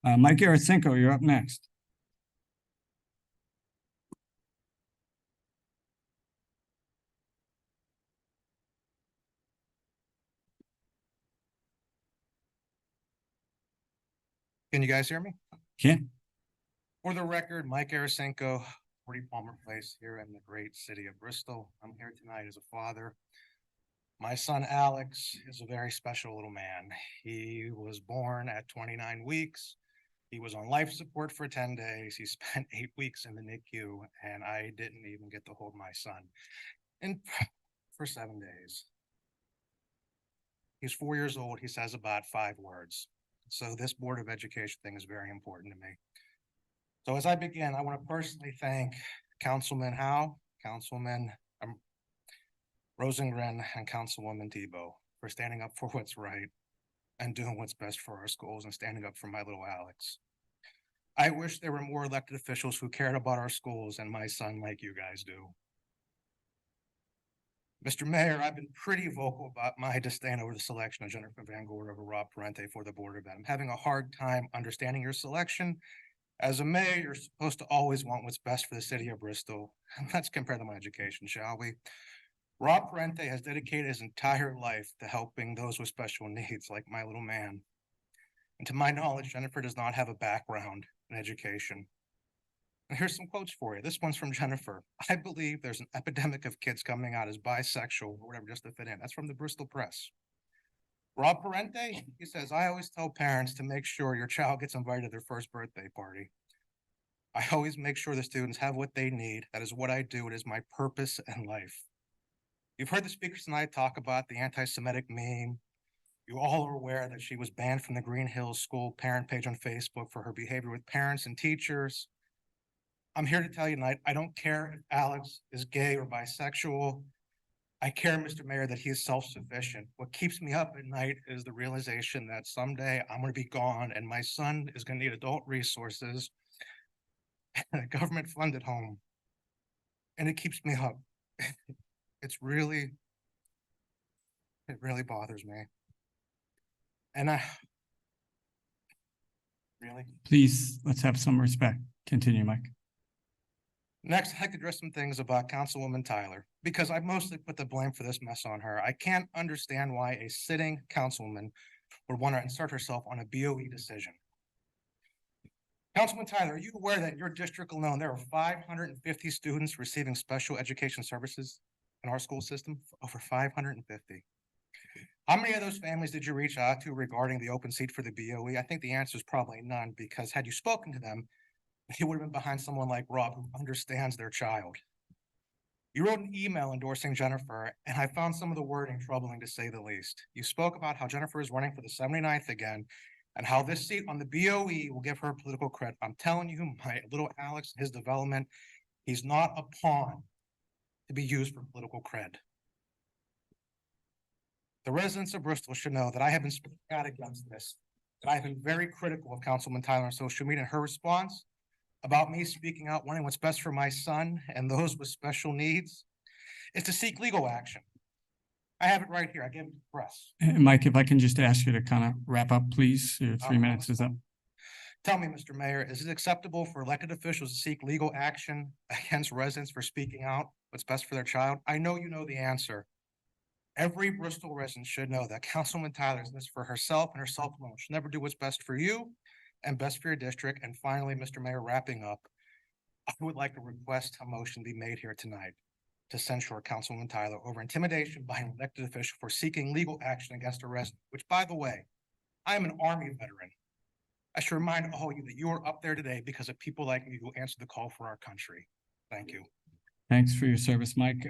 Mike Erosenko, you're up next. Can you guys hear me? Can. For the record, Mike Erosenko, 40 Palmer Place here in the great city of Bristol. I'm here tonight as a father. My son Alex is a very special little man. He was born at 29 weeks. He was on life support for 10 days. He spent 8 weeks in the NICU, and I didn't even get to hold my son for 7 days. He's 4 years old. He says about 5 words. So this Board of Education thing is very important to me. So as I begin, I want to personally thank Councilman Howe, Councilman Rosengren, and Councilwoman Tebow for standing up for what's right and doing what's best for our schools and standing up for my little Alex. I wish there were more elected officials who cared about our schools and my son like you guys do. Mr. Mayor, I've been pretty vocal about my disdain over the selection of Jennifer Van Gore over Rob Parente for the Board of Ed. I'm having a hard time understanding your selection. As a mayor, you're supposed to always want what's best for the city of Bristol. Let's compare them on education, shall we? Rob Parente has dedicated his entire life to helping those with special needs, like my little man. And to my knowledge, Jennifer does not have a background in education. And here's some quotes for you. This one's from Jennifer. I believe there's an epidemic of kids coming out as bisexual or whatever just to fit in. That's from the Bristol Press. Rob Parente, he says, I always tell parents to make sure your child gets invited to their first birthday party. I always make sure the students have what they need. That is what I do. It is my purpose in life. You've heard the speakers tonight talk about the anti-Semitic meme. You all are aware that she was banned from the Green Hills School parent page on Facebook for her behavior with parents and teachers. I'm here to tell you tonight, I don't care if Alex is gay or bisexual. I care, Mr. Mayor, that he is self-sufficient. What keeps me up at night is the realization that someday I'm going to be gone and my son is going to need adult resources and a government-funded home. And it keeps me up. It really bothers me. And really? Please, let's have some respect. Continue, Mike. Next, I could address some things about Councilwoman Tyler, because I mostly put the blame for this mess on her. I can't understand why a sitting councilwoman would want to insert herself on a BOE decision. Councilman Tyler, are you aware that in your district alone, there are 550 students receiving special education services in our school system? Over 550. How many of those families did you reach out to regarding the open seat for the BOE? I think the answer is probably none, because had you spoken to them, he would have been behind someone like Rob who understands their child. You wrote an email endorsing Jennifer, and I found some of the wording troubling to say the least. You spoke about how Jennifer is running for the 79th again, and how this seat on the BOE will give her political credit. I'm telling you, my little Alex, his development, he's not a pawn to be used for political cred. The residents of Bristol should know that I have been speaking out against this, that I have been very critical of Councilman Tyler on social media, and her response about me speaking out, wanting what's best for my son and those with special needs, is to seek legal action. I have it right here. I gave it to the press. Mike, if I can just ask you to kind of wrap up, please. Your 3 minutes is up. Tell me, Mr. Mayor, is it acceptable for elected officials to seek legal action against residents for speaking out what's best for their child? I know you know the answer. Every Bristol resident should know that Councilwoman Tyler is in this for herself and herself alone. She'll never do what's best for you and best for your district. And finally, Mr. Mayor, wrapping up, I would like to request a motion be made here tonight to censure Councilwoman Tyler over intimidation by an elected official for seeking legal action against a resident, which, by the way, I am an Army veteran. I should remind all of you that you are up there today because of people like me who answered the call for our country. Thank you. Thanks for your service, Mike.